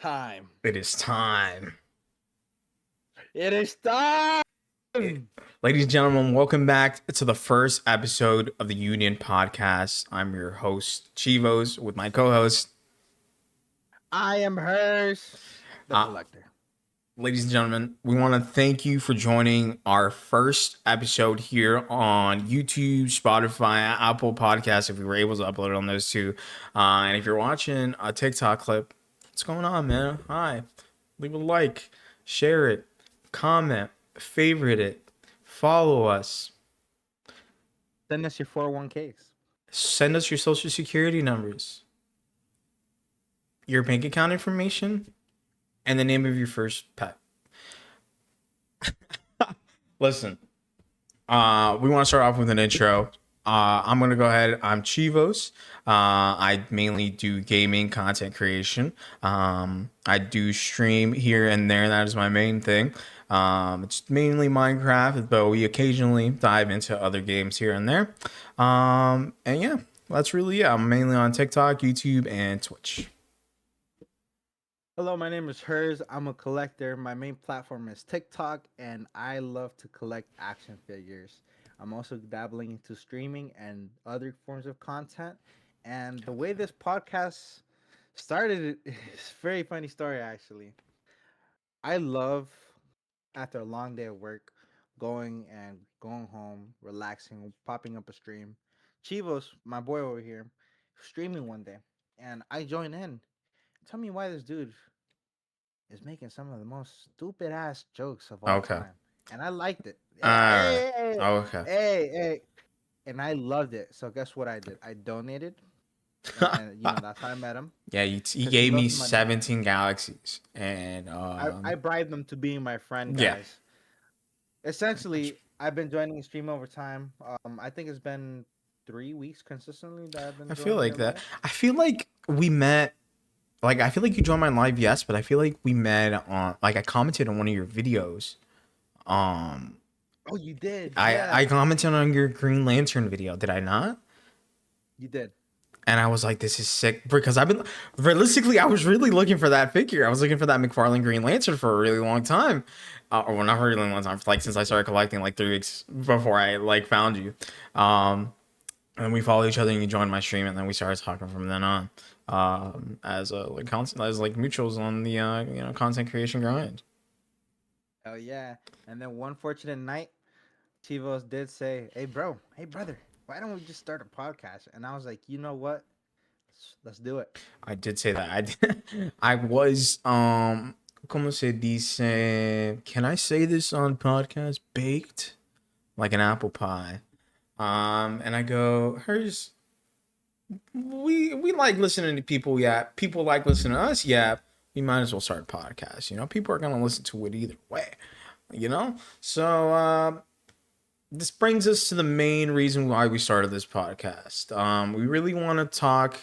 Time. It is time. It is time. Ladies and gentlemen, welcome back to the first episode of the Union Podcast. I'm your host, Cheevoz, with my co-host. I am Herzzf, the Uh, collector. Ladies and gentlemen, we want to thank you for joining our first episode here on YouTube, Spotify, Apple Podcasts, if we were able to upload it on those two. And if you're watching a TikTok clip, what's going on, man? Hi. Leave a like, share it, comment, favorite it, follow us. Send us your 401ks. Send us your social security numbers, your bank account information, and the name of your first pet. Listen, we want to start off with an intro. I'm going to go ahead. I'm Cheevoz. I mainly do gaming content creation. I do stream here and there. That is my main thing. It's mainly Minecraft, but we occasionally dive into other games here and there. And yeah, that's really it. I'm mainly on TikTok, YouTube, and Twitch. Hello, my name is Herzzf. I'm a collector. My main platform is TikTok, and I love to collect action figures. I'm also dabbling into streaming and other forms of content. And the way this podcast started is a very funny story, actually. I love, after a long day of work, going home, relaxing, popping up a stream. Chivos, my boy over here, streaming one day, and I join in. Tell me why this dude is making some of the most stupid ass jokes of all Okay. time, and I liked it. All right. Hey, hey, Okay. hey, hey, and I loved it. So guess what I did? I donated, and that's how I met him Yeah, he because he gave me loves money. 17 galaxies, and I bribed him to being my friend, yeah, guys. Essentially, I've been joining the stream over time. I think it's been 3 weeks consistently that I've been I feel joining like your that. live. I feel like we met. Like, I feel like you joined my live, yes, but I feel like we met on. Like, I commented on one of your videos. Um, Oh, you did, I yeah, commented on your Green Lantern video. Did I not? you did. And I was like, this is sick because I've been realistically, I was really looking for that figure. I was looking for that McFarlane Green Lantern for a really long time, or well, not for a really long time, for like since I started collecting, like 3 weeks before I like found you. And we followed each other, and you joined my stream, and then we started talking from then on, as a like content, as like mutuals on the content creation grind. Oh yeah. And then one fortunate night, Chivos did say, "Hey bro, hey brother, why don't we just start a podcast?" And I was like, "You know what? Let's do it." I did say that. I did. I was como se dice? Can I say this on podcast? Baked like an apple pie. And I go, hers. We like listening to people. Yeah, people like listening to us. Yeah, we might as well start a podcast. People are gonna listen to it either way. So this brings us to the main reason why we started this podcast. We really want to talk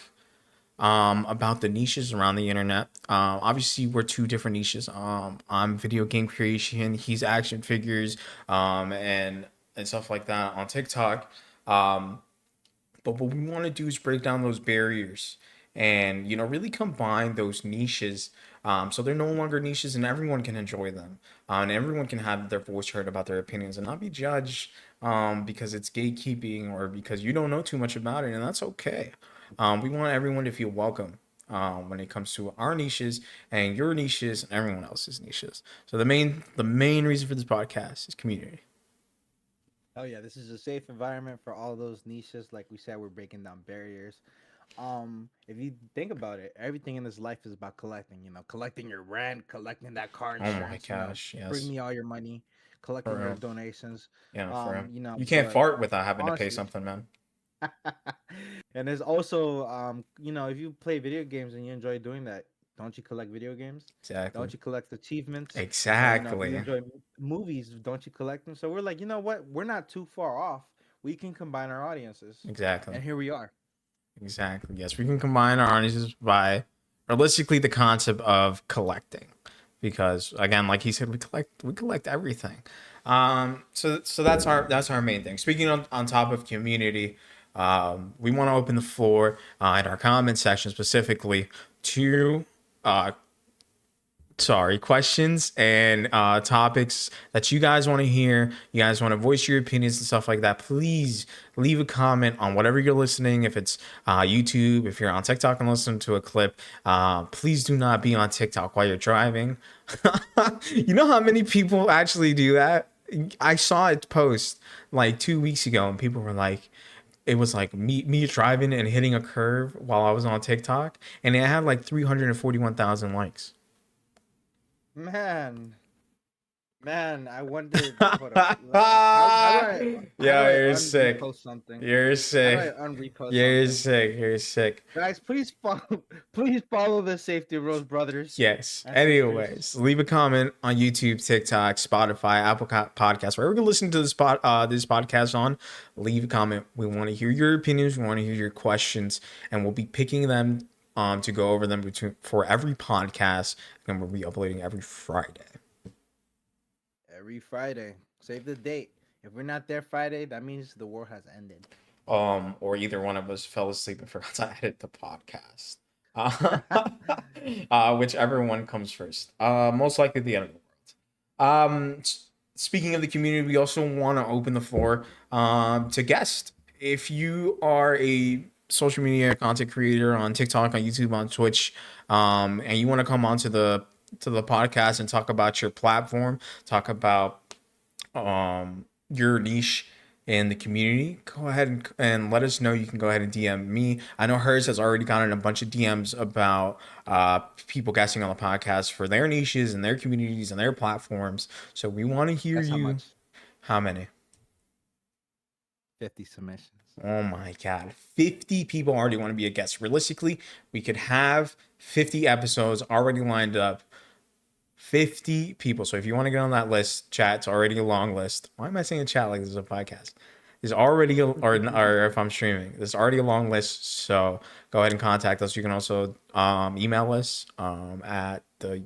about the niches around the internet. Obviously, we're two different niches. I'm video game creation. He's action figures, and stuff like that on TikTok. But what we want to do is break down those barriers and really combine those niches, so they're no longer niches and everyone can enjoy them, and everyone can have their voice heard about their opinions and not be judged because it's gatekeeping or because you don't know too much about it, and that's okay. We want everyone to feel welcome when it comes to our niches and your niches and everyone else's niches. So the main reason for this podcast is community. Oh yeah, this is a safe environment for all those niches. Like we said, we're breaking down barriers. If you think about it, everything in this life is about collecting. Collecting your rent, collecting that car Oh my insurance. gosh, Bring yes. me all your money, For collecting your real. donations. Yeah, for real. You can't But fart without having to pay honestly, something, man. and there's also if you play video games and you enjoy doing that, don't you collect video games? Exactly. Don't you collect achievements? If you Exactly. enjoy movies, don't you collect them? So we're like, you know what? We're not too far off. We can combine our audiences, Exactly. and here we are. Exactly. Yes, we can combine our audiences by realistically the concept of collecting. Because again, like he said, we collect everything. So that's our main thing. Speaking on top of community, we want to open the floor in our comment section specifically to sorry, questions and topics that you guys want to hear, you guys want to voice your opinions and stuff like that, please leave a comment on whatever you're listening. If it's YouTube, if you're on TikTok and listening to a clip, please do not be on TikTok while you're driving. You know how many people actually do that? I saw it post like 2 weeks ago, and people were like, it was like me driving and hitting a curve while I was on TikTok, and it had like 341,000 likes. Man, man, I wondered. Hold up. How do I how do Yo, I you're sick. unrepost something? You're How do I sick. unrepost You're something? sick. You're sick. Guys, please follow. Please follow the safety rules, brothers Yes. and sisters. Anyways, leave a comment on YouTube, TikTok, Spotify, Apple Podcasts, wherever you're listening to this podcast on. Leave a comment. We want to hear your opinions. We want to hear your questions, and we'll be picking them to go over them for every podcast, and we'll be uploading every Friday. Every Friday. Save the date. If we're not there Friday, that means the war has ended. Or either one of us fell asleep and forgot to edit the podcast. Uh, whichever one comes first. Most likely the end of the world. Speaking of the community, we also want to open the floor to guests. If you are a social media content creator on TikTok, on YouTube, on Twitch, and you want to come onto the podcast and talk about your platform, talk about your niche in the community, go ahead and let us know. You can go ahead and DM me. I know Herzzf has already gotten a bunch of DMs about people guessing on the podcast for their niches and their communities and their platforms. So we want to hear Guess how you. much? How many? 50 submissions. Oh my God. 50 people already want to be a guest. Realistically, we could have 50 episodes already lined up. 50 people. So if you want to get on that list, chat, it's already a long list. Why am I saying chat like this is a podcast? There's already, or if I'm streaming, there's already a long list. So go ahead and contact us. You can also email us at the,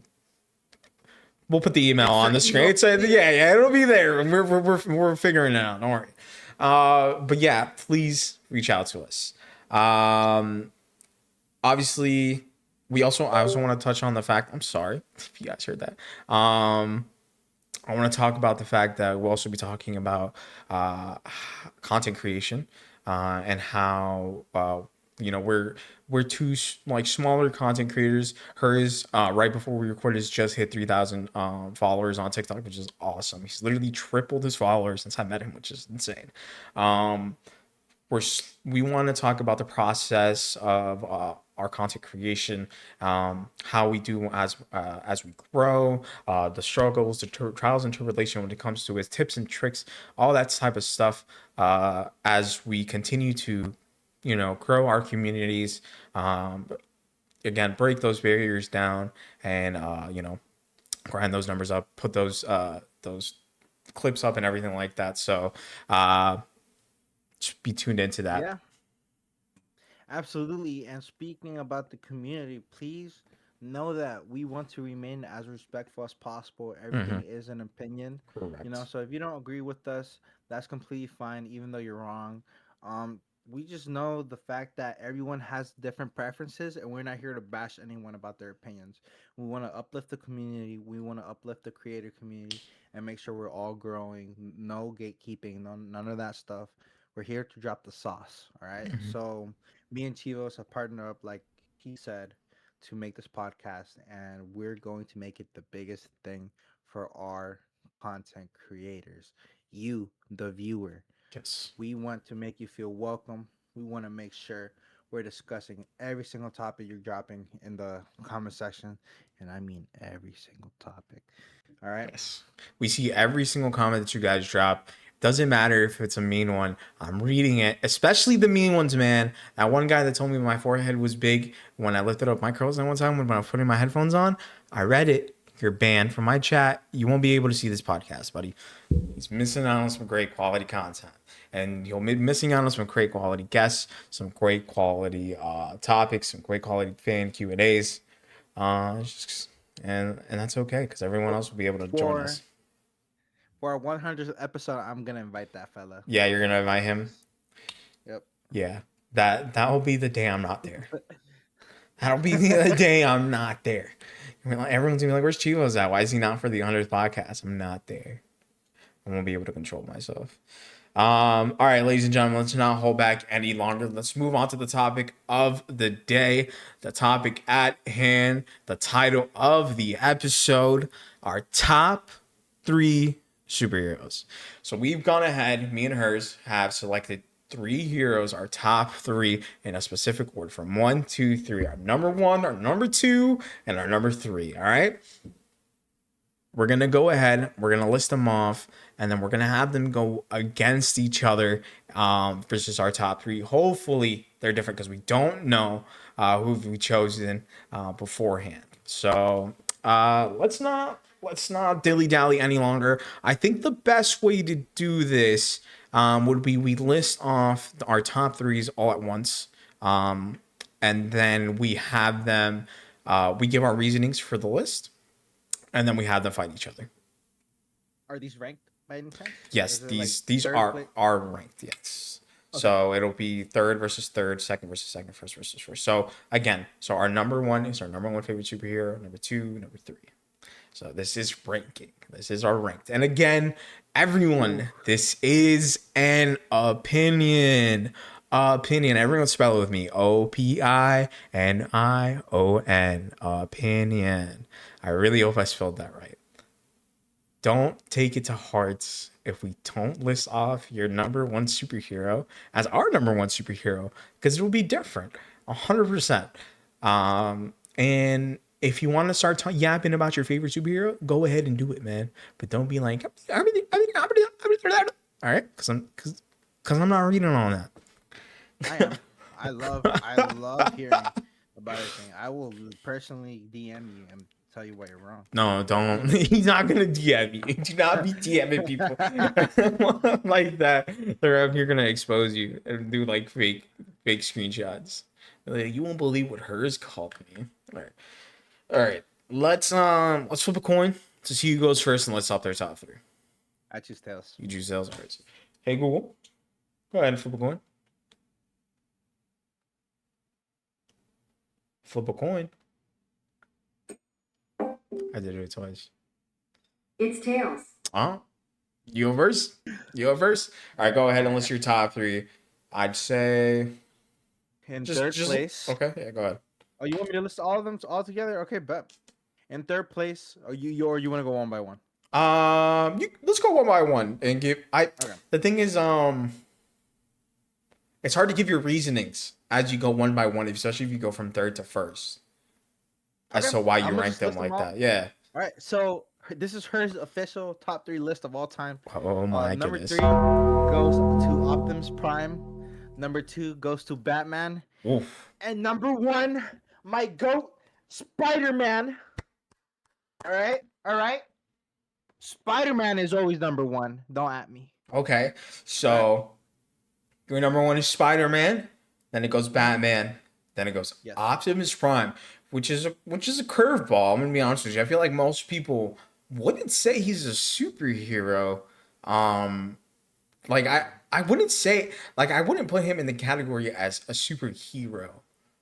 we'll put the email on the Insert screen. email. It's yeah, it'll be there. We're figuring it out. Don't worry. But yeah, please reach out to us. Obviously, I also want to touch on the fact. I'm sorry if you guys heard that. I want to talk about the fact that we'll also be talking about content creation and how we're two like smaller content creators. Hers right before we recorded has just hit 3,000 followers on TikTok, which is awesome. He's literally tripled his followers since I met him, which is insane. We want to talk about the process of our content creation, how we do as we grow, the struggles, the trials and tribulation when it comes to his tips and tricks, all that type of stuff as we continue to, grow our communities. Again, break those barriers down and grind those numbers up, put those clips up and everything like that. So be tuned into that. Yeah, absolutely. And speaking about the community, please know that we want to remain as respectful as possible. Mm-hmm. Everything is an opinion, Correct. so if you don't agree with us, that's completely fine, even though you're wrong. Um, we just know the fact that everyone has different preferences, and we're not here to bash anyone about their opinions. We want to uplift the community. We want to uplift the creator community and make sure we're all growing. No gatekeeping, none of that stuff. We're here to drop the sauce. All right. Mm-hmm. So me and Cheevoz have partnered up, like he said, to make this podcast, and we're going to make it the biggest thing for our content creators, you, the viewer. Yes. We want to make you feel welcome. We want to make sure we're discussing every single topic you're dropping in the comment section, and I mean every single topic. All right. Yes. We see every single comment that you guys drop. Doesn't matter if it's a mean one. I'm reading it, especially the mean ones, man. That one guy that told me my forehead was big when I lifted up my curls that one time when I was putting my headphones on. I read it. You're banned from my chat. You won't be able to see this podcast, buddy. He's missing out on some great quality content. And you'll be missing out on some great quality guests, some great quality topics, some great quality fan Q&As. And that's okay because everyone else will be able to join For us. for our 100th episode, I'm gonna invite that fella. Yeah, you're gonna invite him. Yep. Yeah, that will be the day I'm not there. That'll be the other day I'm not there. Everyone's gonna be like, "Where's Cheevoz at? Why is he not for the 100th podcast?" I'm not there. I won't be able to control myself. All right, ladies and gentlemen, let's not hold back any longer. Let's move on to the topic of the day, the topic at hand, the title of the episode, our top 3 superheroes. So we've gone ahead, me and hers have selected 3 heroes, our top 3 in a specific order from 1, 2, 3. Our number 1, our number 2, and our number 3. All right. We're going to go ahead, we're going to list them off, and then we're going to have them go against each other versus our top 3. Hopefully, they're different because we don't know who we chosen beforehand. So let's not dilly dally any longer. I think the best way to do this would be we list off our top 3s all at once, and then we have them. We give our reasonings for the list, and then we have them fight each other. Are these ranked by any chance? Yes, Is it these third are ranked. Yes. Okay. So it'll be third versus third, second versus second, first versus first. So again, our number 1 is our number 1 favorite superhero. Number 2, number 3. So this is ranking. This is our ranked. And again, everyone, this is an opinion. Opinion. Everyone spell it with me. OPINION. Opinion. I really hope I spelled that right. Don't take it to heart if we don't list off your number 1 superhero as our number 1 superhero, because it will be different 100%. And if you want to start yapping about your favorite superhero, go ahead and do it, man. But don't be like, all right, because I'm not reading on that. I am. I love hearing about everything. I will personally DM you and tell you why you're wrong. No, don't. He's not gonna DM you. Do not be DMing people like that. You're gonna expose you and do like fake screenshots. Like, you won't believe what hers called me. All right. Let's flip a coin to see who goes first, and let's top their top 3. I choose tails. You choose tails. All right. Hey Google, go ahead and flip a coin. Flip a coin. I did it twice. It's tails. You go first? All right, go ahead and list your top 3. I'd say in third place. Okay, yeah, go ahead. Oh, you want me to list all of them all together? Okay, bet. In third place, you want to go one by one? Let's go one by one and give. Okay. The thing is, it's hard to give your reasonings as you go one by one, especially if you go from third to first. As to why you rank them like that. Yeah. All right. So this is her official top 3 list of all time. Oh my number goodness. 3 goes to Optimus Prime. Number 2 goes to Batman. Oof. And number 1, my GOAT, Spider-Man. All right. Spider-Man is always number 1. Don't at me. Okay. So your number 1 is Spider-Man. Then it goes Batman. Then it goes Optimus Prime, which is a curveball. I'm gonna be honest with you. I feel like most people wouldn't say he's a superhero. Like I wouldn't say, like, I wouldn't put him in the category as a superhero.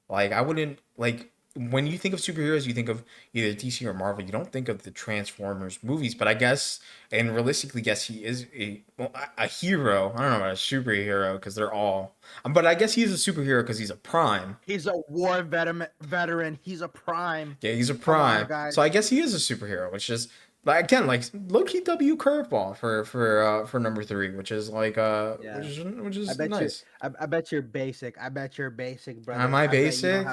Like, I wouldn't, like, when you think of superheroes, you think of either DC or Marvel. You don't think of the Transformers movies, but I guess, and realistically, yes, he is a hero. I don't know about a superhero because they're all, but I guess he's a superhero because he's a Prime. He's a war veteran. He's a Prime. Yeah, he's a Prime. So I guess he is a superhero, which is, like, again, like, low-key W curveball for number 3, which is like which is nice. I bet you're basic. Brother. Am I basic?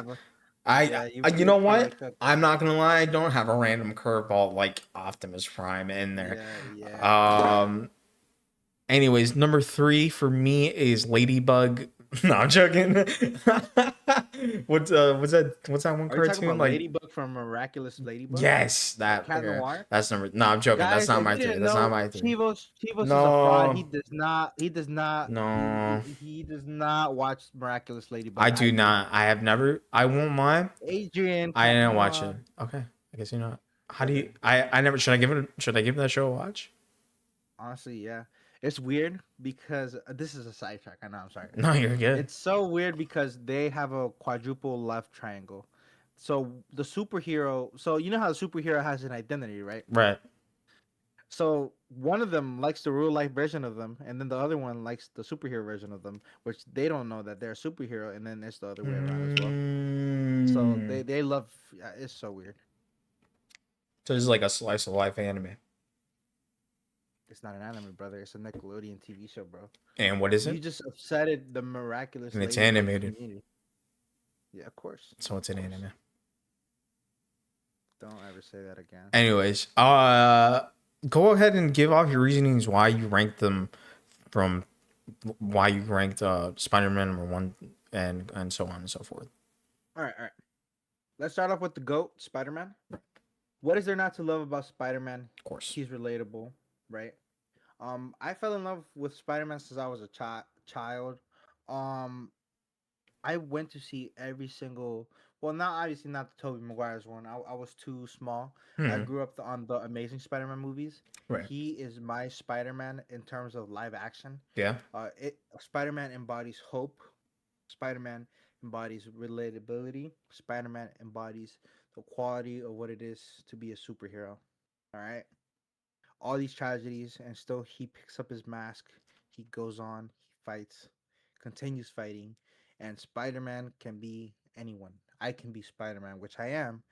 You know what? I'm not gonna lie. I don't have a random curveball like Optimus Prime in there. Yeah. Anyways, number 3 for me is Ladybug. No, I'm joking. What's that one cartoon like? Ladybug from Miraculous Ladybug. Yes, that's number. No, I'm joking. Guys, that's not my 3. That's not my 3. Cheevoz is a fraud. He does not. No. He does not watch Miraculous Ladybug. I do not. I have never. I won't lie. Adrian, I didn't watch it. Okay, I guess you're not. How do you? I never. Should I give that show a watch? Honestly, yeah. It's weird because this is a sidetrack. I know. I'm sorry. No, you're good. It's so weird because they have a quadruple left triangle. So the superhero, so you know how the superhero has an identity, right? Right. So one of them likes the real life version of them, and then the other one likes the superhero version of them, which they don't know that they're a superhero, and then it's the other way around as well. So Mm. they love. Yeah, it's so weird. So this is like a slice of life anime. It's not an anime, brother. It's a Nickelodeon TV show, bro. And what is You it? just upsetted the miraculous And it's ladybug animated. community. Yeah, of course. So it's Of an course. anime. Don't ever say that again. Anyways, go ahead and give off your reasonings why you ranked them from why you ranked Spider-Man number 1 and so on and so forth. All right, all right. Let's start off with the GOAT, Spider-Man. What is there not to love about Spider-Man? Of course. He's relatable, right? I fell in love with Spider-Man since I was a child. Um, I went to see every single. Well, not obviously not the Tobey Maguire's one. I was too small. I Hmm. grew up on the Amazing Spider-Man movies. Right. He is my Spider-Man in terms of live action. Yeah. Spider-Man embodies hope. Spider-Man embodies relatability. Spider-Man embodies the quality of what it is to be a superhero. All right. All these tragedies, and still he picks up his mask. He goes on. He fights, continues fighting, and Spider-Man can be anyone. I can be Spider-Man, which I am,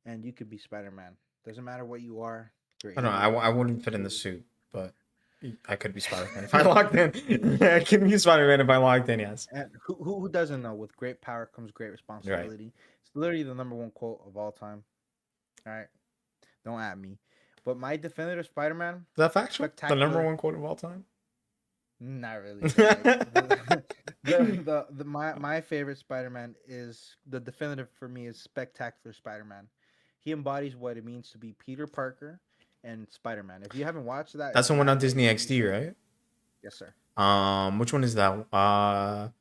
and you could be Spider-Man. Doesn't matter what you are. You're I don't know. able I wouldn't fit in the to. suit, but I could be Spider-Man if I logged in. I could be Spider-Man if I logged in, yes. And who doesn't know? With great power comes great Right. responsibility. It's literally the number one quote of all time. All right, don't at me. But my definitive Spider-Man, Is that factual? The number spectacular. 1 quote of all time? Not really, but like my favorite Spider-Man is the definitive for me is spectacular Spider-Man. He embodies what it means to be Peter Parker and Spider-Man. If you haven't watched that, That's it's the an one on animated Disney TV XD, show. right? Yes, sir. Which one is that?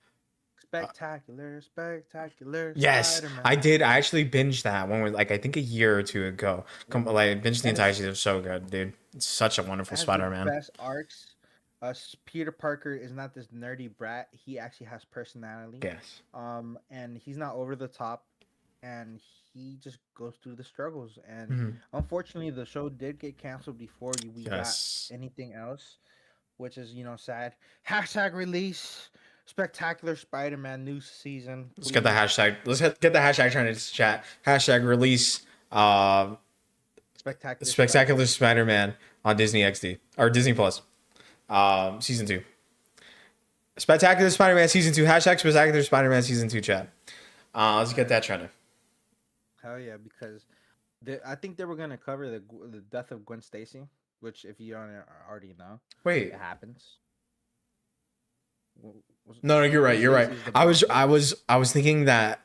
Spectacular, spectacular Yes, Spider-Man. I did. I actually binged that one was like I think a year or two ago. Like binged the That entire is season. It was so good, dude. It's such a wonderful has the Spider-Man. best arcs. Peter Parker is not this nerdy brat. He actually has personality. Yes. And he's not over the top, and he just goes through the struggles. And Mhm. unfortunately, the show did get canceled before we got Yes. anything else, which is sad. Hashtag release Spectacular Spider-Man new season. Let's get the Please. hashtag. Get the hashtag trying to chat. Hashtag release Spectacular Spectacular Spider-Man. Spider-Man on Disney XD or Disney Plus. Season 2. Spectacular Spider-Man season 2. Hashtag Spectacular Spider-Man season 2 chat. Let's get that trending. Hell yeah, because I think they were gonna cover the death of Gwen Stacy, which if you don't already know, Wait. it happens. No, you're right. Gwen You're right. Stacy is the mom. I was thinking that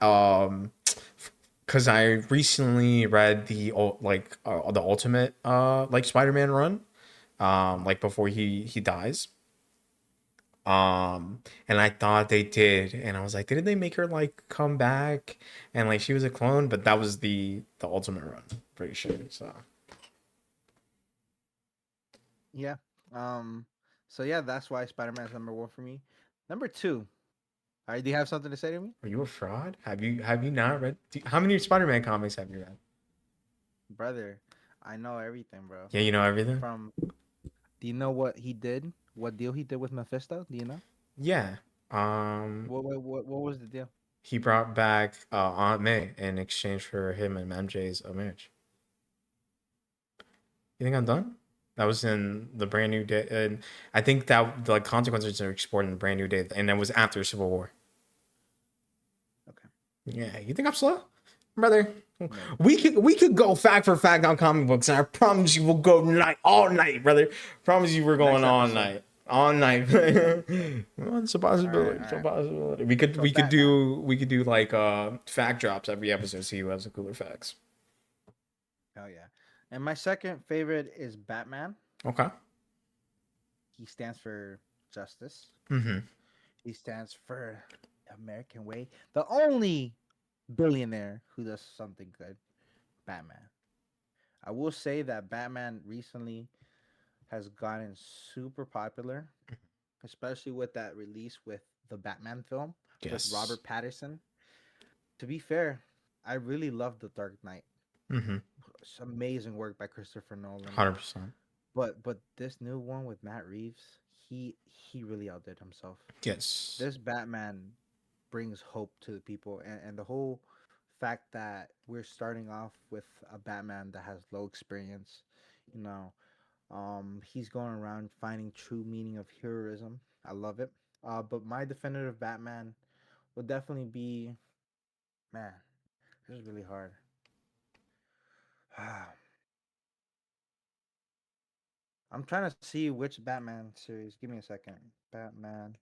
because I recently read the the Ultimate like Spider-Man run like before he dies. And I thought they did, and I was like, didn't they make her like come back and like she was a clone? But that was the Ultimate run, pretty sure. So Yeah. So yeah, that's why Spider-Man is number one for me. Number two. All right, do you have something to say to me, are you a fraud? Have you not read? How many Spider-Man comics have you read? brother? I know everything, bro. Yeah, you know everything. From Do you know what he did? What deal he did with Mephisto? Do you know? Yeah. What was the deal? He brought back Aunt May in exchange for him and MJ's marriage. You think I'm done? That was in the Brand New Day, and I think that the consequences are explored in the Brand New Day, and it was after Civil War. Okay. Yeah, you think I'm slow, brother? No. We could go fact for fact on comic books, and I promise you we'll go all night, brother. Promise you we're going Next all episode. night. All night. Well, it's a possibility. All It's a right. possibility. So We could Batman. do like fact drops every episode. See who has the cooler facts. Oh yeah. And my second favorite is Batman. Okay. He stands for justice. Mm-hmm. He stands for the American way. The only billionaire who does something good. Batman. I will say that Batman recently has gotten super popular, especially with that release with the Batman film with Yes. Robert Pattinson. To be fair, I really love The Dark Knight. Mm-hmm. It's amazing work by Christopher Nolan. 100%. But this new one with Matt Reeves, he really outdid himself. Yes. This Batman brings hope to the people, and the whole fact that we're starting off with a Batman that has low experience, you know, he's going around finding true meaning of heroism. I love it. But my definitive Batman would definitely be, man, this is really hard. I'm trying to see which Batman series. Give me a second. Batman.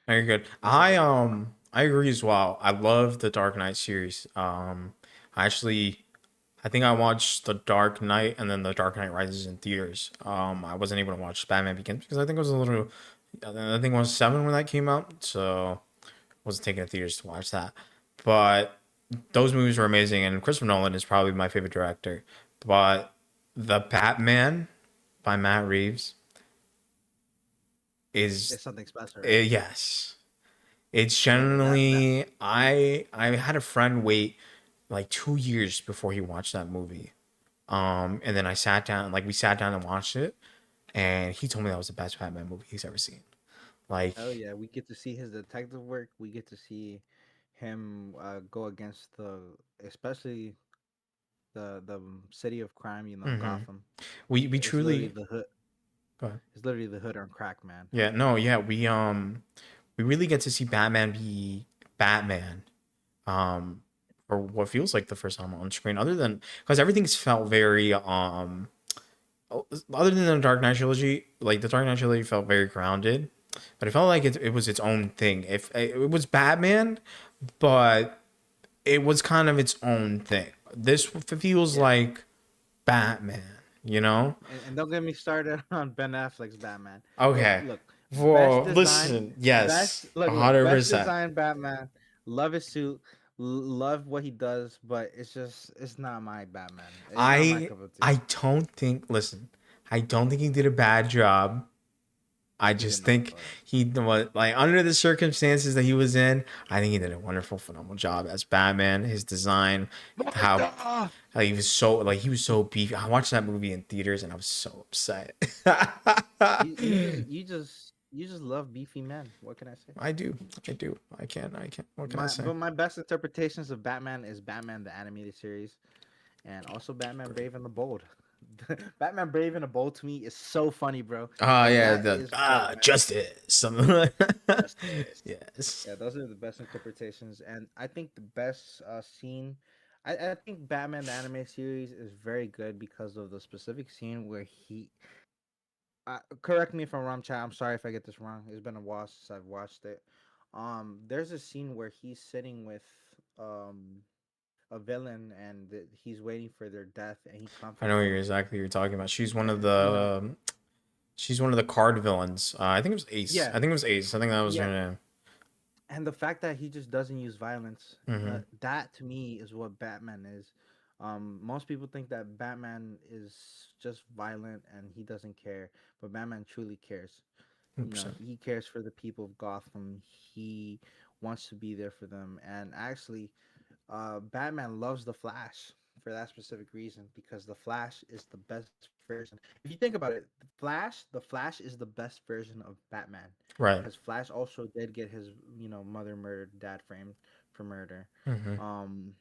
Very good. This is I agree as well. I love the Dark Knight series. Actually, I think I watched The Dark Knight and then The Dark Knight Rises in theaters. I wasn't able to watch Batman Begins because I think it was a little. I think I was 7 when that came out, so wasn't taking the theaters to watch that. But those movies were amazing, and Christopher Nolan is probably my favorite director. But the Batman by Matt Reeves is it's something special, right? yes. It's Yeah, that generally I had a friend wait like 2 years before he watched that movie. And then I sat down, like we sat down and watched it, and he told me that was the best Batman movie he's ever seen. Like, hell yeah, we get to see his detective work. We get to see him go against especially the city of crime. hmm Gotham. we It's literally truly. the hood. Go ahead. It's literally the hood on crack, man. Yeah, no, yeah, we really get to see Batman be Batman. Um, for what feels like the first time on screen, other than because everything's felt very other than the Dark Knight trilogy, like the Dark Knight trilogy felt very grounded, but it felt like it was its own thing. If it was Batman, but it was kind of its own thing. This feels Yeah, like Batman, you know? and don't get me started on Ben Affleck's Batman. Look, Okay. look, best Whoa, design, listen, yes, best 100%. design Batman. Love his suit, love what he does, but it's not my Batman. It's not my I cup of tea. I don't think. Listen, I don't think he did a bad job. I He did just not, think but he was like under the circumstances that he was in. I think he did a wonderful, phenomenal job as Batman. His design, how Martha! he was so he was so beefy. I watched that movie in theaters and I was so upset. You just love beefy men. What can I say? I do, I do. I can, I can. What can I My say? but my best interpretations of Batman is Batman the animated series, and also Batman Great. Brave and the Bold. Batman Brave and the Bold to me is so funny, bro. Oh Like yeah, that the is Batman justice. Something like that. justice. Yes. Yeah, those are the best interpretations, and I think the best scene. I think Batman the anime series is very good because of the specific scene where he. Correct me if I'm wrong, chat. I'm sorry if I get this wrong. It's been a while since I've watched it. There's a scene where he's sitting with um a villain and he's waiting for their death, and he I know comforts you're them. exactly you're talking about. And She's one of the card villains. I think it was Ace. yeah, I think it was Ace. I think that was yeah, her name. and the fact that he just doesn't use violence, Hmm. that to me is what Batman is. Most people think that Batman is just violent and he doesn't care, but Batman truly cares. He cares for the people of Gotham. He wants to be there for them, and actually, Batman loves the Flash for that specific reason because the Flash is the best version. If you think about it, the Flash is the best version of Batman Right. because Flash also did get his mother murdered, dad framed for murder, Hmm. um,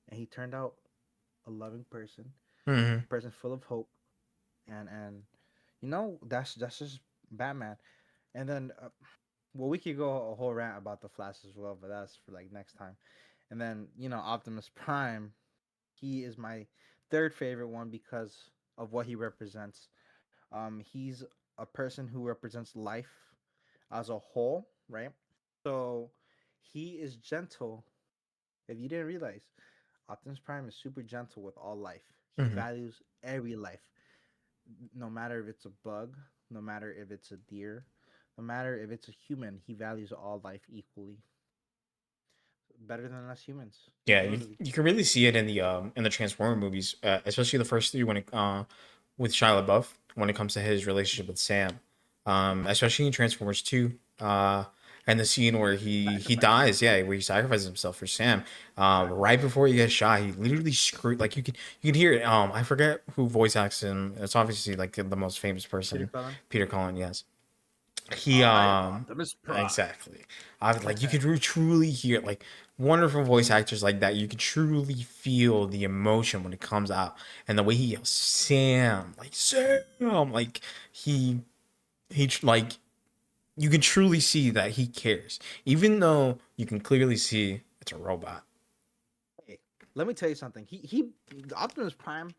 and he turned out a loving person, Hmm. a person full of hope, and that's just Batman. And then, well, we could go a whole rant about the Flash as well, but that's for like next time. And then Optimus Prime, he is my third favorite one because of what he represents. He's a person who represents life as a whole, right? So he is gentle. If you didn't realize, Optimus Prime is super gentle with all life. He Hmm. values every life, no matter if it's a bug, no matter if it's a deer, no matter if it's a human. He values all life equally, better than us humans, Yeah, totally. you can really see it in the Transformer movies, especially the first three when it with Shia LaBeouf when it comes to his relationship with Sam, especially in Transformers 2. and the scene where he dies, yeah, where he sacrifices himself for Sam. Right before he gets shot, he literally screamed, like you can hear it. I forget who voice acts him. It's obviously like the most famous Peter person, Cullen. Peter Cullen. Yes, he I am Optimus Prime. exactly. I was like, you could truly hear, like, wonderful voice actors like that. You could truly feel the emotion when it comes out, and the way he yells Sam, like Sam, like like, you can truly see that he cares, even though you can clearly see it's a robot. Hey, let me tell you something. He Optimus Prime.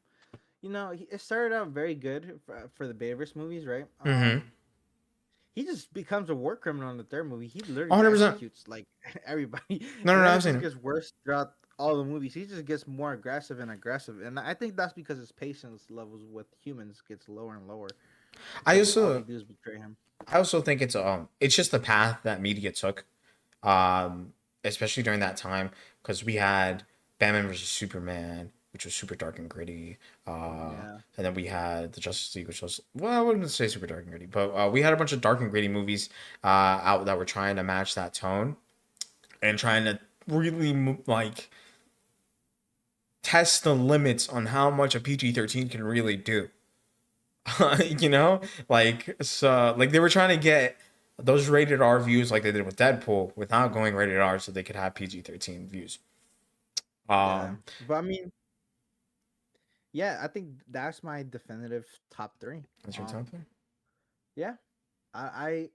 It started out very good for the Bayverse movies, right? Mm-hmm. He just becomes a war criminal in the third movie. He literally 100%. executes like everybody, No, and no, then I've it seen just it. gets worse throughout all the movies. He just gets more aggressive and aggressive, and I think that's because his patience levels with humans gets lower and lower I because all they also do is betray him. I also think it's just the path that media took, especially during that time, because we had Batman versus Superman, which was super dark and gritty, Yeah, and then we had the Justice League, which was, well, I wouldn't say super dark and gritty, but we had a bunch of dark and gritty movies out that were trying to match that tone and trying to really like test the limits on how much a PG-13 can really do. You know, like, so like they were trying to get those rated R views like they did with Deadpool without going rated R, so they could have PG-13 views. yeah, Um, but I mean, yeah, I think that's my definitive top three. that's your top three. Yeah, I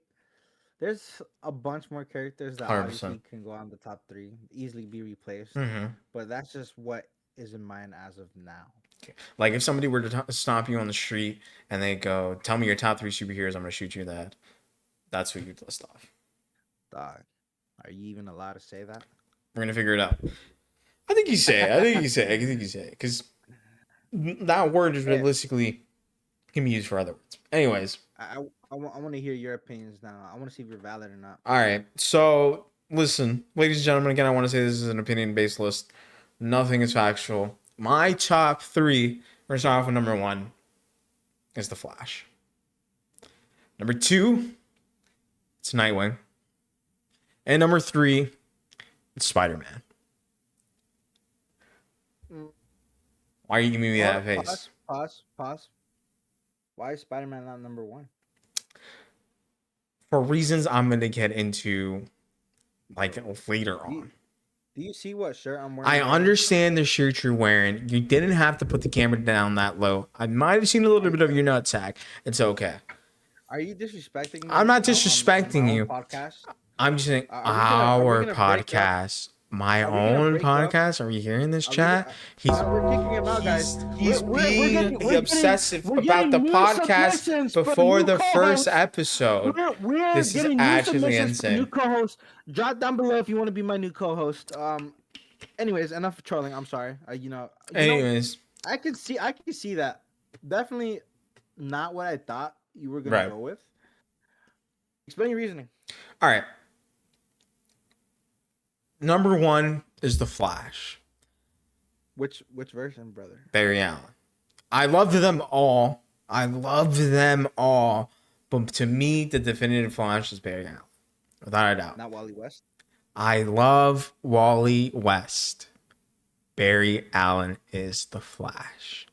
there's a bunch more characters that 100%. obviously can go on the top three, easily be replaced, Mm-hmm. but that's just what is in mind as of now. Like, if somebody were to stop you on the street and they go, "Tell me your top three superheroes," I'm gonna shoot you that. That's who you'd list off. Dog, are you even allowed to say that? We're gonna figure it out. I think you say it. I think you say it. I think you say it because that word is Hey, realistically can be used for other words. Anyways, I want to hear your opinions now. I want to see if you're valid or not. all right. So, listen, ladies and gentlemen, again, I want to say this is an opinion based list. Nothing is factual. My top three, we're starting off with number one, is The Flash. Number two, it's Nightwing. And number three, it's Spider Man. Mm. Why are you giving me that face? Pause. Why is Spider-Man not number one? For reasons I'm going to get into like later on. Do you see what shirt I'm wearing? I right now? understand the shirt you're wearing. You didn't have to put the camera down that low. I might have seen a little bit of your nutsack. It's okay. Are you disrespecting me? I'm not on disrespecting my own you. podcast? I'm just saying Are we our gonna break up? podcast. My Are we gonna own break up? podcast. Are you hearing this Are we chat? we're kicking him out, guys. He's We're being getting- obsessive we're about the getting new podcast submissions for before new the first co-hosts. episode. We're This is getting new actually submissions for new insane. co-hosts. Drop down below if you want to be my new co-host. Anyways, enough of trolling. I'm sorry. Anyways, I can see that. Definitely not what I thought you were gonna Right. go with. Explain your reasoning. all right. Number one is The Flash. Which version, brother? Barry Allen. I love them all. But to me, the definitive Flash is Barry Allen, without a doubt. Not Wally West. I love Wally West. Barry Allen is the Flash.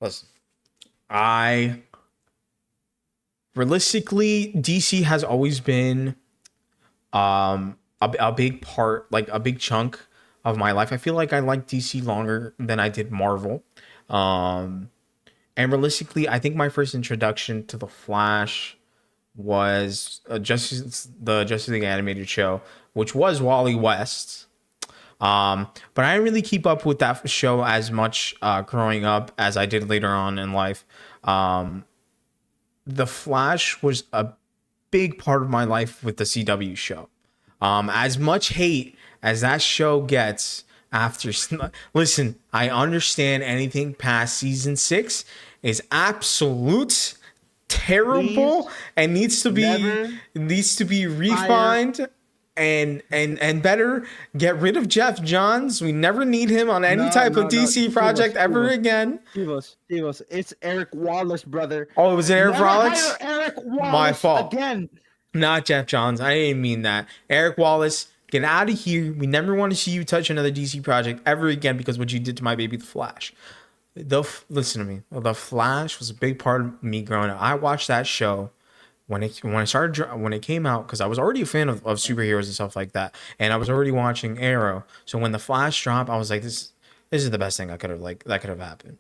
Listen, realistically, DC has always been a big part, like a big chunk of my life. I feel like I liked DC longer than I did Marvel. And realistically, I think my first introduction to the Flash was the Justice League animated show, which was Wally West. But I didn't really keep up with that show as much growing up as I did later on in life. The Flash was a big part of my life with the CW show. As much hate as that show gets after, listen, I understand anything past season 6 is absolute terrible. Please, and needs to be refined and better. Get rid of Jeff Johns. We never need him on any type of DC project ever again. Cheevoz, it's Eric Wallace, brother. Oh, it was Eric Never Wallace? hire Eric Wallace My fault. again. Not Jeff Johns. I didn't mean that. Eric Wallace, get out of here. We never want to see you touch another DC project ever again because what you did to my baby, The Flash. Listen to me. The Flash was a big part of me growing up. I watched that show when it came out because I was already a fan of superheroes and stuff like that, and I was already watching Arrow. So when The Flash dropped, I was like, this is the best thing that could have happened.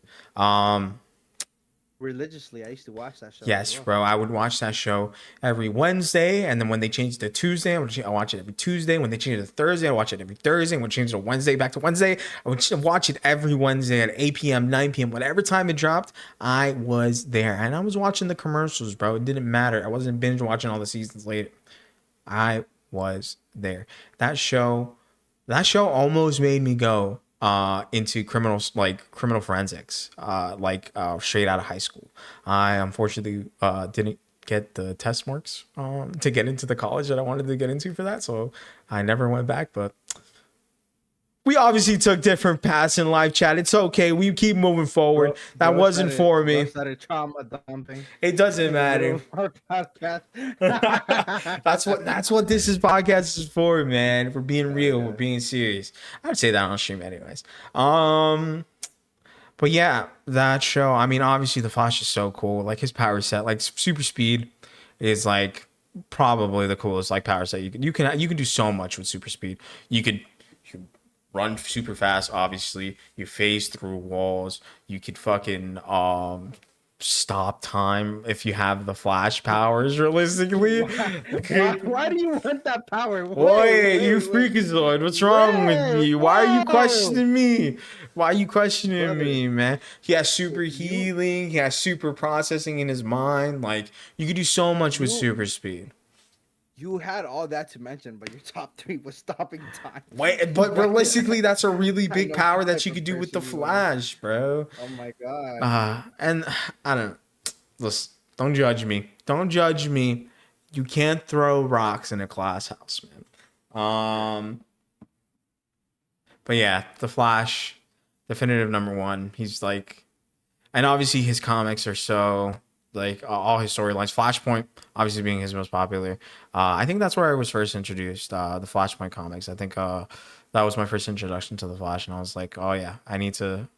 Religiously, I used to watch that show as Yes, well. bro. I would watch that show every Wednesday, and then when they changed it to Tuesday, I watch it every Tuesday. When they changed it to Thursday, I watch it every Thursday. When they changed it to Wednesday, back to Wednesday, I would watch it every Wednesday at 8 p.m., 9 p.m., whatever time it dropped. I was there, and I was watching the commercials, bro. It didn't matter. I wasn't binge watching all the seasons later. I was there. That show almost made me go into criminal forensics, straight out of high school. I unfortunately didn't get the test marks to get into the college that I wanted to get into for that, so I never went back. But we obviously took different paths in live chat. It's okay. We keep moving forward. That wasn't for me. Started trauma dumping. It doesn't matter. Our podcast. That's what this is podcast is for, man. We're being real. We're being serious. I'd say that on stream anyways. But yeah, that show. I mean, obviously the Flash is so cool. Like his power set, like super speed, is like probably the coolest like power set you can do so much with super speed. You could run super fast. Obviously, you phase through walls. You could fucking stop time if you have the Flash powers. Realistically, Why do you want that power? Wait, you freakazoid. What's wrong with you? Why are you questioning me? Why are you questioning me, man? He has super healing. He has super processing in his mind. Like, you could do so much with super speed. You had all that to mention, but your top 3 was stopping time. Wait, but realistically, that's a really I big know power what that type you of could do with the person you are. Flash, bro. Oh my god. And I don't. Listen, don't judge me. Don't judge me. You can't throw rocks in a glass house, man. But yeah, the Flash, definitive number 1. He's like, and obviously his comics are so like all his storylines. Flashpoint, obviously being his most popular. I think that's where I was first introduced. The Flashpoint comics. I think that was my first introduction to the Flash, and I was like, oh yeah, I need to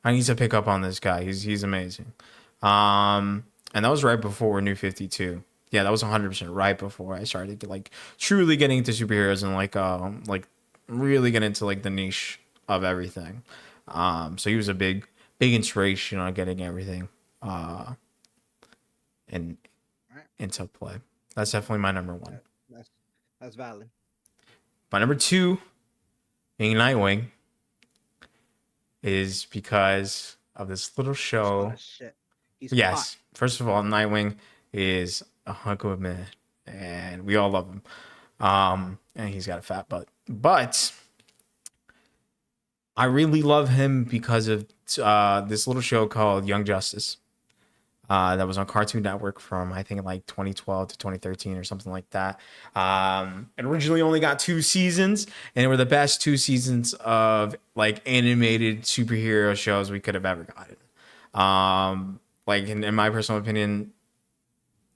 pick up on this guy. He's amazing. And that was right before New 52. Yeah, that was 100% right before I started to like truly getting into superheroes and like really get into like the niche of everything. So he was a big inspiration on getting everything and into play. That's definitely my number 1. That's valid. My number 2 being Nightwing is because of this little show. Shit. Yes. First of all, Nightwing is a hunk of a man, and we all love him. And he's got a fat butt. But I really love him because of this little show called Young Justice. That was on Cartoon Network from I think like 2012 to 2013 or something like that. It originally only got 2 seasons, and they were the best 2 seasons of like animated superhero shows we could have ever gotten. Like in my personal opinion,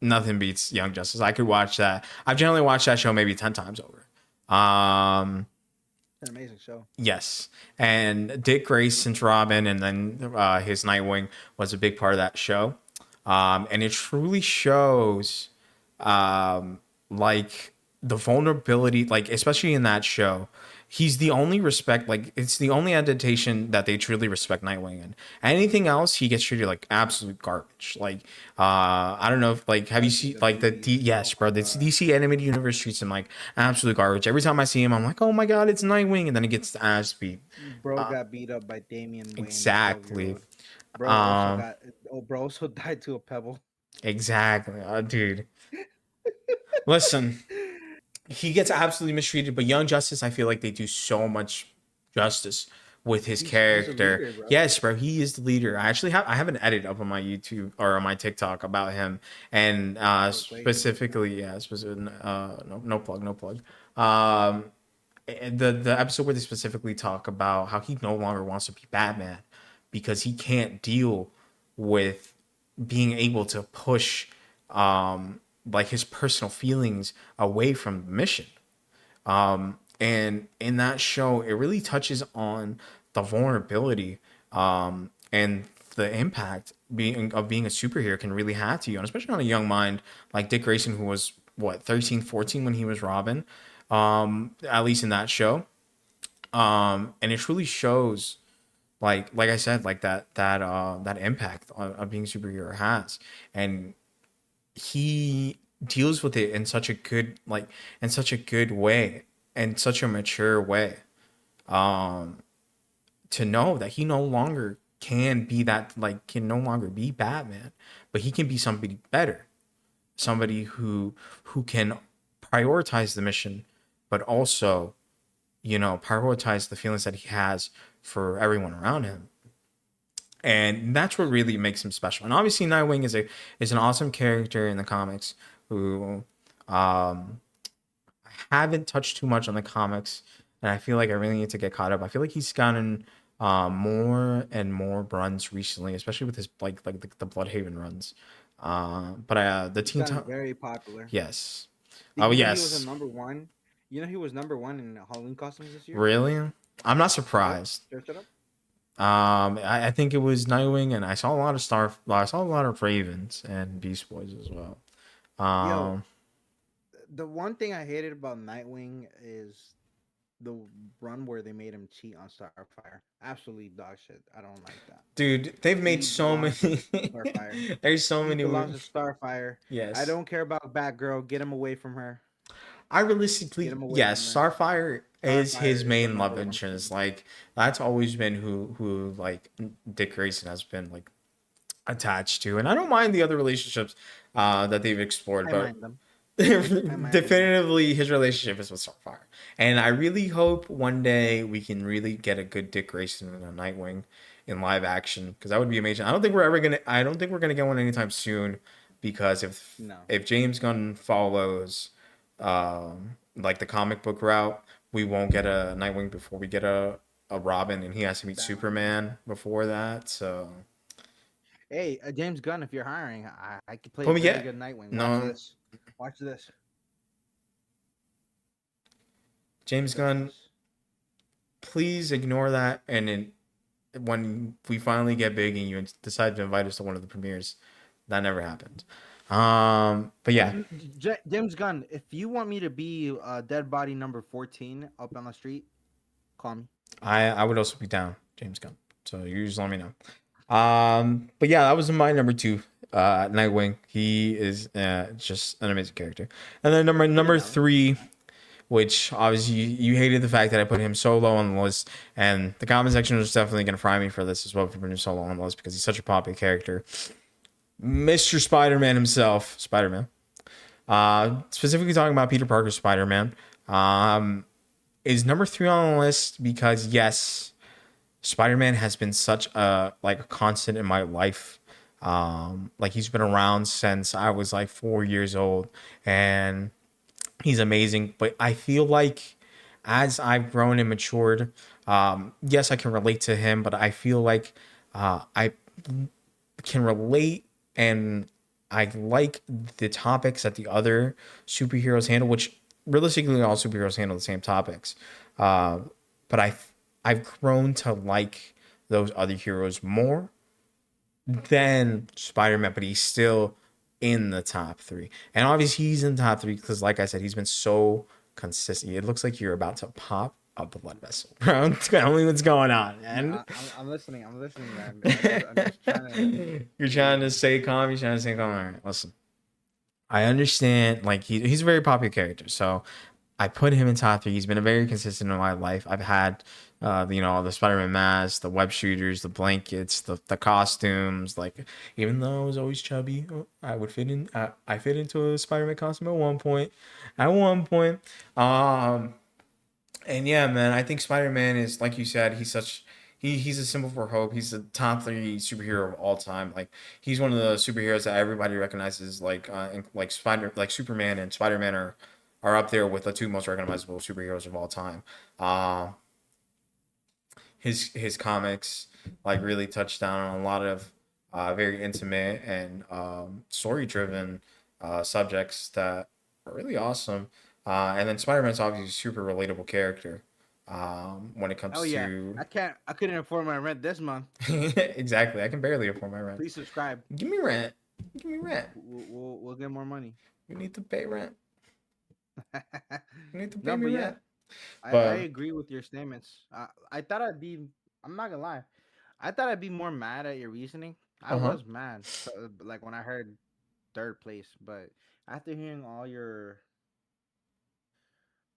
nothing beats Young Justice. I could watch that. I've generally watched that show maybe 10 times over. It's an amazing show. Yes. And Dick Grayson's Robin and then his Nightwing was a big part of that show. And it truly shows like the vulnerability, like especially in that show. He's the only it's the only adaptation that they truly respect Nightwing in. Anything else, he gets treated like absolute garbage. Like, I don't know if like, have you seen like yes, bro, the DC animated universe treats him like absolute garbage. Every time I see him, I'm like, oh my God, it's Nightwing. And then he gets the ass beat. Bro got beat up by Damian Wayne. Exactly. Bro also died to a pebble. Exactly. Dude. Listen. He gets absolutely mistreated, but Young Justice, I feel like they do so much justice with his character. He's a leader, bro. Yes, bro, he is the leader. I have an edit up on my YouTube or on my TikTok about him, and specifically, no plug. The episode where they specifically talk about how he no longer wants to be Batman because he can't deal with being able to push like his personal feelings away from the mission. And in that show, it really touches on the vulnerability and the impact being a superhero can really have to you, and especially on a young mind like Dick Grayson, who was what 13, 14 when he was Robin, at least in that show. And it truly shows, like I said, like that impact on being a superhero has, and he deals with it in such a good way, and such a mature way, to know that he no longer can be that, like, can no longer be Batman, but he can be somebody better, somebody who can prioritize the mission, but also, prioritize the feelings that he has for everyone around him. And that's what really makes him special. And obviously Nightwing is an awesome character in the comics who haven't touched too much on the comics, and I feel like I really need to get caught up. I feel like he's gotten more and more runs recently, especially with his the Bloodhaven runs. But the He's Teen gotten Time, very popular. yes, Did oh you know he was a yes, number one? You know he was number one in Halloween costumes this year. really, I'm not Yep, surprised. search it up. I think it was Nightwing, and I saw a lot of I saw a lot of Ravens and Beast Boys as well. Yo, Um, the one thing I hated about Nightwing is the run where they made him cheat on Starfire. Absolutely dog shit. I don't like that. Dude, they've made He so belongs to many. Starfire. There's so He many. belongs to Starfire. I Yes. don't care about Batgirl. Get him away from her. I Get realistically, him away yes, from her. Starfire is his Starfire is the main number love one interest. thing. Like, that's always been who like Dick Grayson has been like attached to, and I don't mind the other relationships that they've explored, I but mind them. I mind them. definitively his relationship is with Starfire. And I really hope one day we can really get a good Dick Grayson and a Nightwing in live action, because that would be amazing. I don't think we're gonna get one anytime soon, because No. if James Gunn follows like the comic book route, we won't get a Nightwing before we get a Robin, and he has to meet Batman. Superman before that. So, Hey, James Gunn, if you're hiring, I could play a but we very get good Nightwing. Watch no this. Watch this. James Watch Gunn. this. Please ignore that, and then when we finally get big and you decide to invite us to one of the premieres, that never happened. But yeah, James Gunn, if you want me to be dead body number 14 up on the street, call me. I would also be down, James Gunn. So you just let me know. But yeah, that was my number two, Nightwing. He is just an amazing character. And then Pretty number valid. three, which obviously you hated the fact that I put him so low on the list, and the comment section was definitely gonna fry me for this as well, for putting him so low on the list, because he's such a popular character. Mr. Spider-Man himself, Spider-Man. Specifically talking about Peter Parker's Spider-Man, is number three on the list because, yes, Spider-Man has been such a constant in my life. Like, he's been around since I was like 4 years old, and he's amazing. But I feel like as I've grown and matured, yes, I can relate to him, but I feel like I can relate, and I like the topics that the other superheroes handle, which realistically all superheroes handle the same topics. Uh, but I've grown to like those other heroes more than Spider-Man, but he's still in the top three. And obviously he's in the top three because, like I said, he's been so consistent. It looks like you're about to pop a blood vessel, bro. Tell me what's going on, No, man. I'm listening. I'm listening, man. I'm just trying to. You're trying to stay calm. You're trying to stay calm. All right, listen. I understand. Like, he's a very popular character, so I put him in top three. He's been a very consistent in my life. I've had, the Spider-Man mask, the web shooters, the blankets, the costumes. Like, even though I was always chubby, I would fit in. I fit into a Spider-Man costume at one point. Um, and yeah, man, I think Spider-Man is, like you said, he's a symbol for hope. He's the top three superhero of all time. Like, he's one of the superheroes that everybody recognizes. Like Superman and Spider-Man are up there with the two most recognizable superheroes of all time. Uh, his comics like really touched down on a lot of very intimate and story driven subjects that are really awesome. And then Spider-Man's obviously a super relatable character when it Oh comes yeah, to I couldn't afford my rent this month. exactly. I can barely afford my rent. Please subscribe. Give me rent. Give me rent. We'll get more money. You need to pay rent. You need to pay No, me but yeah, rent. I But agree with your statements. I thought I'd be. I'm not gonna lie. I thought I'd be more mad at your reasoning. I uh-huh. was mad, like when I heard third place, but after hearing all your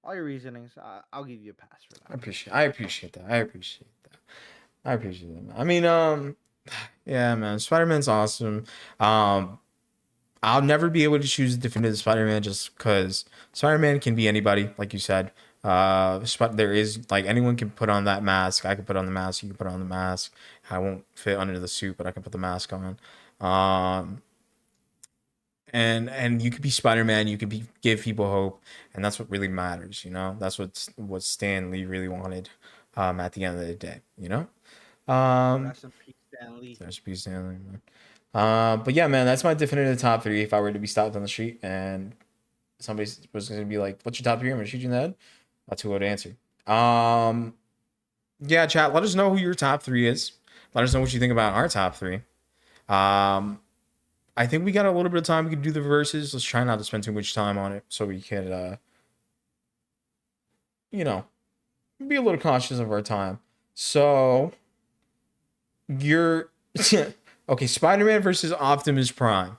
reasonings, I'll give you a pass for that. I appreciate that. I appreciate that. I appreciate that. I mean, yeah, man, Spider-Man's awesome. I'll never be able to choose a definitive Spider-Man just because Spider-Man can be anybody, like you said. There is like anyone can put on that mask. I can put on the mask. You can put on the mask. I won't fit under the suit, but I can put the mask on. Um, and you could be Spider-Man. You could be give people hope, and that's what really matters. You know, that's what Stan Lee really wanted. At the end of the day, you know. Um, Rest in peace, Stan Lee. there's peace, Stan Lee, man. But yeah, man, that's my definitive top three. If I were to be stopped on the street and somebody was going to be like, "What's your top three?" I'm going to shoot you in the head. That's who I'd answer. Yeah, chat. Let us know who your top three is. Let us know what you think about our top three. Um, I think we got a little bit of time. We can do the verses. Let's try not to spend too much time on it, so we can, you know, be a little cautious of our time. So you're okay. Spider-Man versus Optimus Prime.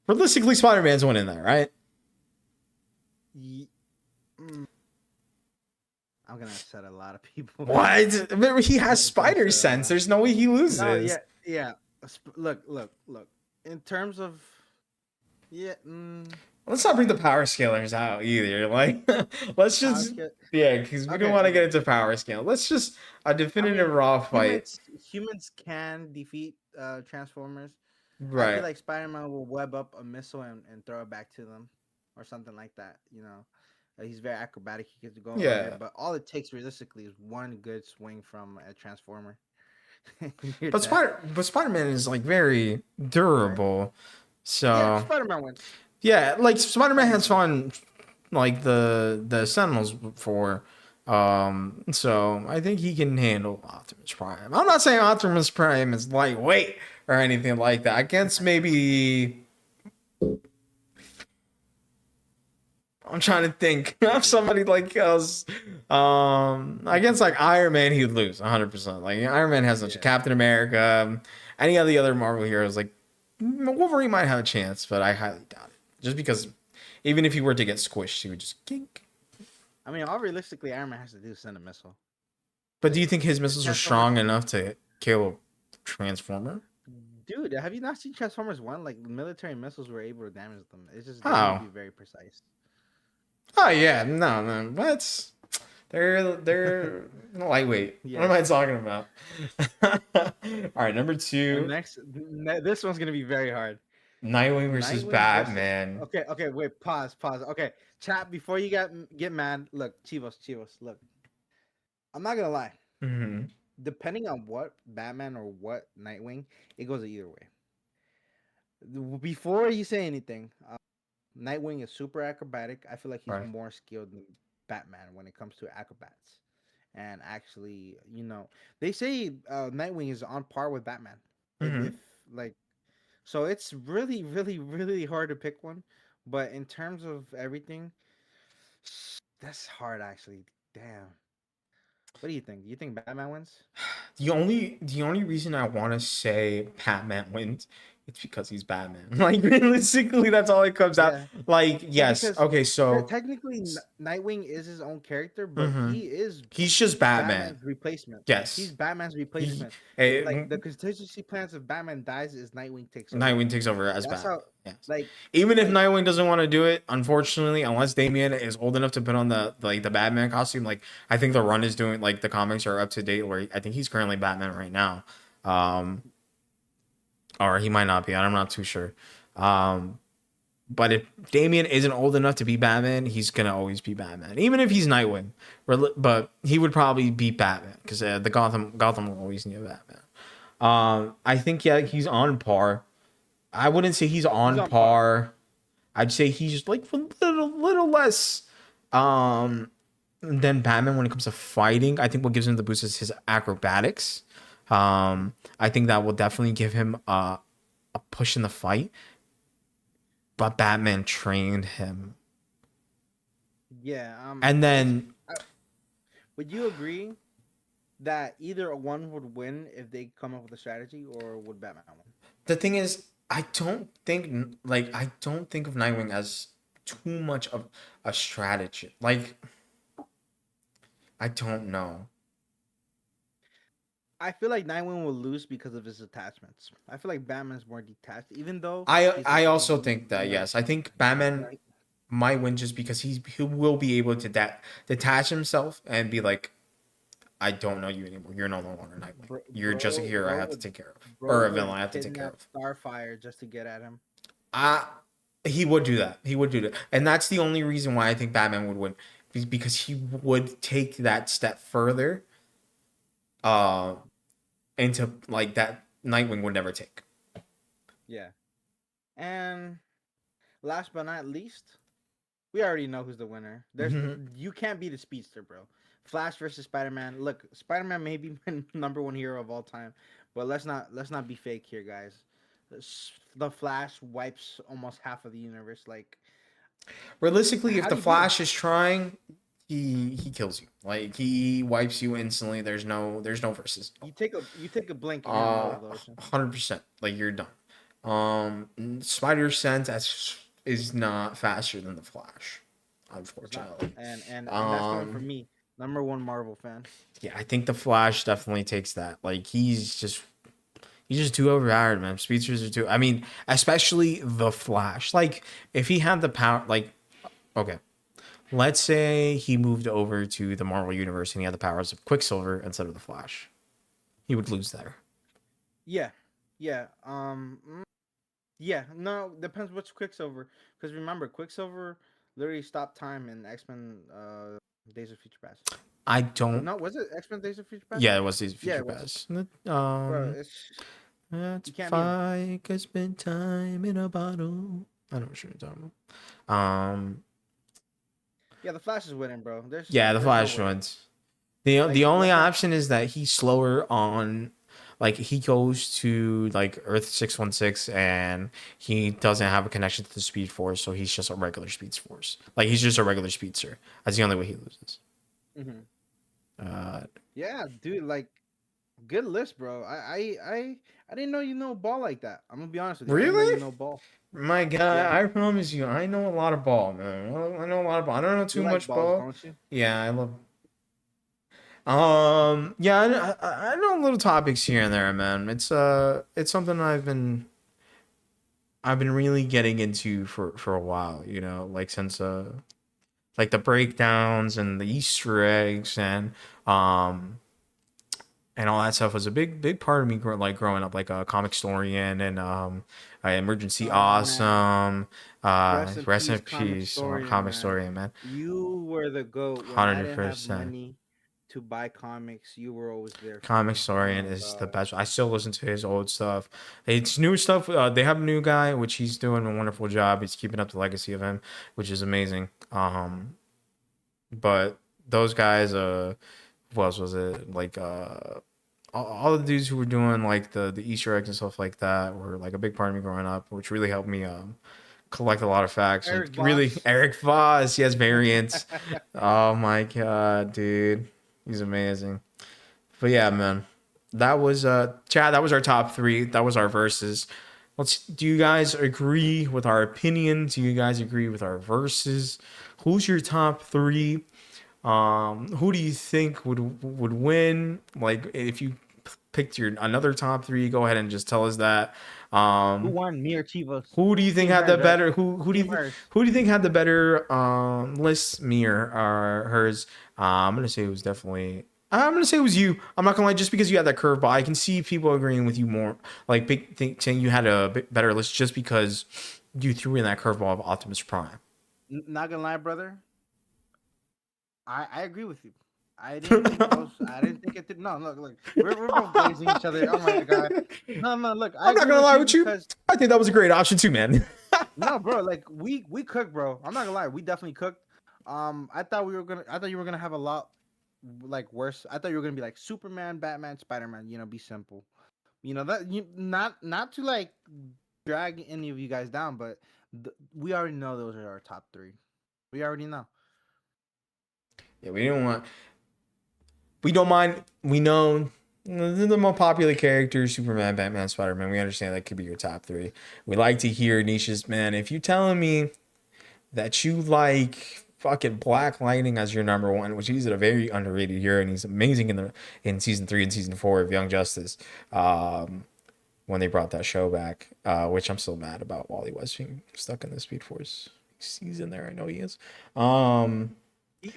Realistically, Spider-Man's winning that, right? I'm gonna upset a lot of people. What? Remember, he has spider sense. There's no way he loses. No, yeah. Look. In terms of, yeah. Let's not bring the power scalers out either. Like, let's just because we don't want to get into power scale. Let's just a definitive raw fight. Humans can defeat Transformers. Right. I feel like Spider-Man will web up a missile and throw it back to them, or something like that. You know, he's very acrobatic. He gets to go on there, but all it takes realistically is one good swing from a Transformer. But Spider-Man is like very durable. Right. So yeah, Spider-Man wins. Yeah, like Spider-Man has fun like the Sentinels before. So I think he can handle Optimus Prime. I'm not saying Optimus Prime is lightweight or anything like that. Against maybe I'm trying to think of somebody like else. Against like Iron Man, he'd lose 100%. Like Iron Man has such a Captain America. Any of the other Marvel heroes, like Wolverine might have a chance, but I highly doubt it. Just because even if he were to get squished, he would just kink. I mean, all realistically, Iron Man has to do is send a missile. But do you think his missiles are strong enough to kill a Transformer? Dude, have you not seen Transformers 1? Like, military missiles were able to damage them. It's just they need to be very precise. Oh, yeah. No. That's... They're lightweight. Yeah. What am I talking about? All right, number 2. This one's going to be very hard. Nightwing versus Batman. Okay, wait, pause. Okay, chat, before you get mad, look, Cheevoz, look. I'm not gonna lie. Mm-hmm. Depending on what Batman or what Nightwing, it goes either way. Before you say anything, Nightwing is super acrobatic. I feel like he's more skilled than Batman when it comes to acrobats. And actually, you know, they say Nightwing is on par with Batman. Mm-hmm. So it's really, really, really hard to pick one. But in terms of everything, that's hard actually. Damn. What do you think? Do you think Batman wins? The only reason I want to say Batman wins, it's because he's Batman. Like realistically, that's all it comes out. Like yes, okay, so technically Nightwing is his own character, but he's just Batman's replacement. Yes, he's Batman's replacement. Like the contingency plans if Batman dies is Nightwing takes over. Nightwing takes over as Batman. Yes. Like even if Nightwing doesn't want to do it, unfortunately, unless Damian is old enough to put on the Batman costume, like I think the run is doing, like the comics are up to date where I think he's currently Batman right now. Or he might not be. I'm not too sure. But if Damian isn't old enough to be Batman, he's gonna always be Batman, even if he's Nightwing. But he would probably be Batman because the Gotham will always need a Batman. I think he's on par. I wouldn't say he's He's on on par. par. I'd say he's like a little less than Batman when it comes to fighting. I think what gives him the boost is his acrobatics. I think that will definitely give him a push in the fight. But Batman trained him, Yeah. and It's. then Would you agree that either one would win if they come up with a strategy, or would Batman win? the thing is, I don't think of Nightwing as too much of a strategy. Like I don't know. I feel like Nightwing will lose because of his attachments. I feel like Batman's more detached, even though he's I he's also think that, yes. I think Batman like might win just because he will be able to detach himself and be like, I don't know you anymore. You're no longer Nightwing. You're just a hero I have to take care of, bro or a would villain I have to take care kidnap of. Starfire just to get at him. Uh he would do that. He would do that. And that's the only reason why I think Batman would win. Because he would take that step further uh into like that Nightwing would never take. Yeah. And last but not least, we already know who's the winner. You can't be the speedster, bro. Flash versus Spider-Man. Look, Spider-Man may be my number one hero of all time, but let's not be fake here, guys. The Flash wipes almost half of the universe. Like, Realistically, if how the do you beat him? Flash is trying, he kills you. Like he wipes you instantly. There's no versus. You take a blink and you're in the middle of the ocean. 100%. Like you're done. Spider Sense is not faster than the Flash, It's not, unfortunately. and that's coming from Um, me, number one Marvel fan. yeah, I think the Flash definitely takes that. Like he's just too overpowered, man. Speedsters are too. I mean, especially the Flash. Like if he had the power, like okay, let's say he moved over to the Marvel universe and he had the powers of Quicksilver instead of the Flash, he would lose there. Yeah, yeah. Yeah. No, depends which Quicksilver. Because remember, Quicksilver literally stopped time in X-Men Days of Future Past. I don't. No, was it X-Men Days of Future Past? Yeah, it was these Yeah, future it was. past. Bro, it's That's you can't beat him. fine. Could spend time in a bottle. I know what you're talking about. Yeah, the Flash is winning, bro. There's Yeah, the there's no Flash way. ones. The Like, only let's not. option is that he's slower on, like he goes to like Earth 616 and he doesn't have a connection to the Speed Force, so he's just a regular Speed Force. Like he's just a regular speedster. That's the only way he loses. Mhm. Uh, Yeah, dude. Like, good list, bro. I didn't know you know ball like that. I'm gonna be honest with you. I didn't know you really? know ball. My God, Yeah, I promise you, I know a lot of ball, man. I know a lot of ball. I don't know you too like much balls, ball. don't you? Yeah, I love. Yeah, I know little topics here and there, man. It's something I've been really getting into for a while. You know, like since like the breakdowns and the Easter eggs um and all that stuff was a big part of me growing up, like a comic historian and emergency Oh man, awesome, rest in rest in peace, comic peace, or historian, comic man. historian, man. You were the goat when I Hundred didn't have percent. money to buy comics. You were always there for Comic me. Oh historian my is the god. best. I still listen to his old stuff. It's new stuff. They have a new guy, which he's doing a wonderful job. He's keeping up the legacy of him, which is amazing. But those guys, who else was it? Like all the dudes who were doing like the Easter eggs and stuff like that were like a big part of me growing up, which really helped me collect a lot of facts and Eric really Voss. Eric Voss, he has variants. Oh my god, dude, he's amazing. But yeah, man, that was Chad. That was our top three. That was our verses. Let's. Do you guys agree with our opinions? Do you guys agree with our verses? Who's your top three? Who do you think would win? Like, if you picked your another top three, go ahead and just tell us that. Who Um, won? Me or Cheevoz? who do you think Team had the Herz, right? better? Team Herz. Who do you think had the better list? Me or hers? I'm gonna say it was definitely. I'm gonna say it was you. I'm not gonna lie, just because you had that curveball, I can see people agreeing with you more. Like saying you had a bit better list just because you threw in that curveball of Optimus Prime. Not gonna lie, brother. I agree with you. I didn't think those. I didn't think it did. No, look. We're both glazing each other. Oh my god. No, look. I I'm not agree gonna with lie you with you. because I think that was a great option too, man. no, bro. Like we cook, bro. I'm not gonna lie. We definitely cooked. I thought you were gonna have a lot like worse. I thought you were gonna be like Superman, Batman, Spider Man. You know, be simple. You know that you not to like drag any of you guys down, but we already know those are our top three. We already know. Yeah, we don't mind. We know the more popular characters, Superman, Batman, Spider-Man. We understand that could be your top three. We like to hear niches, man. If you're telling me that you like fucking Black Lightning as your number one, which he's a very underrated hero and he's amazing in season 3 and season 4 of Young Justice, when they brought that show back, which I'm still mad about Wally West being stuck in the Speed Force season there. I know he is.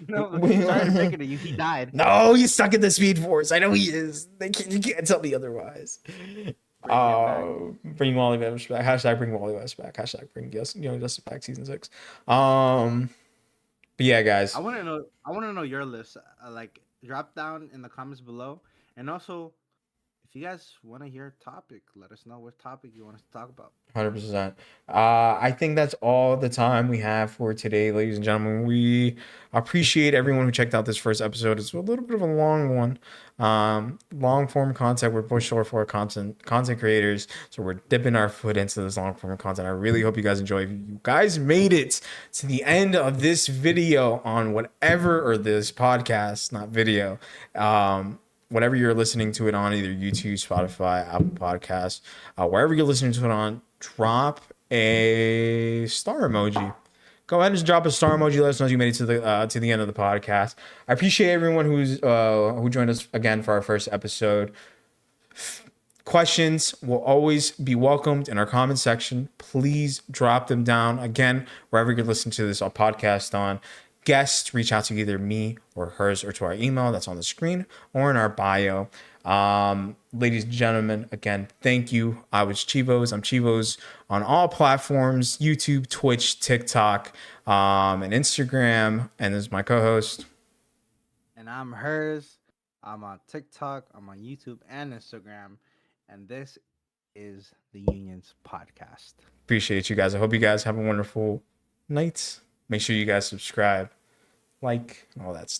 No, sorry to break it to you. He died. No, he's stuck in the Speed Force. I know he is. You can't tell me otherwise. Bring him back. Bring Wally West back. Hashtag bring Wally West back. Hashtag bring Justice back season 6. But yeah, guys. I want to know. I want to know your list. Like, drop down in the comments below, and also, if you guys want to hear a topic, let us know what topic you want us to talk about. 100%. I think that's all the time we have for today, ladies and gentlemen. We appreciate everyone who checked out this first episode. It's a little bit of a long one. Long form content. We're both short form content creators, so we're dipping our foot into this long form content. I really hope you guys enjoy. If you guys made it to the end of this video on whatever, or this podcast, not video, whatever you're listening to it on, either YouTube, Spotify, Apple Podcasts, wherever you're listening to it on, drop a star emoji. Go ahead and just drop a star emoji. Let us know you made it to the end of the podcast. I appreciate everyone who joined us again for our first episode. Questions will always be welcomed in our comment section. Please drop them down. Again, wherever you're listening to this podcast on. Guests, reach out to either me or Herzzf, or to our email that's on the screen or in our bio. Ladies and gentlemen, again, thank you. I was Cheevoz. I'm Cheevoz on all platforms: YouTube, Twitch, TikTok, and Instagram. And this is my co-host. And I'm Herzzf. I'm on TikTok. I'm on YouTube and Instagram. And this is the Unions Podcast. Appreciate you guys. I hope you guys have a wonderful night. Make sure you guys subscribe, like, and all that stuff.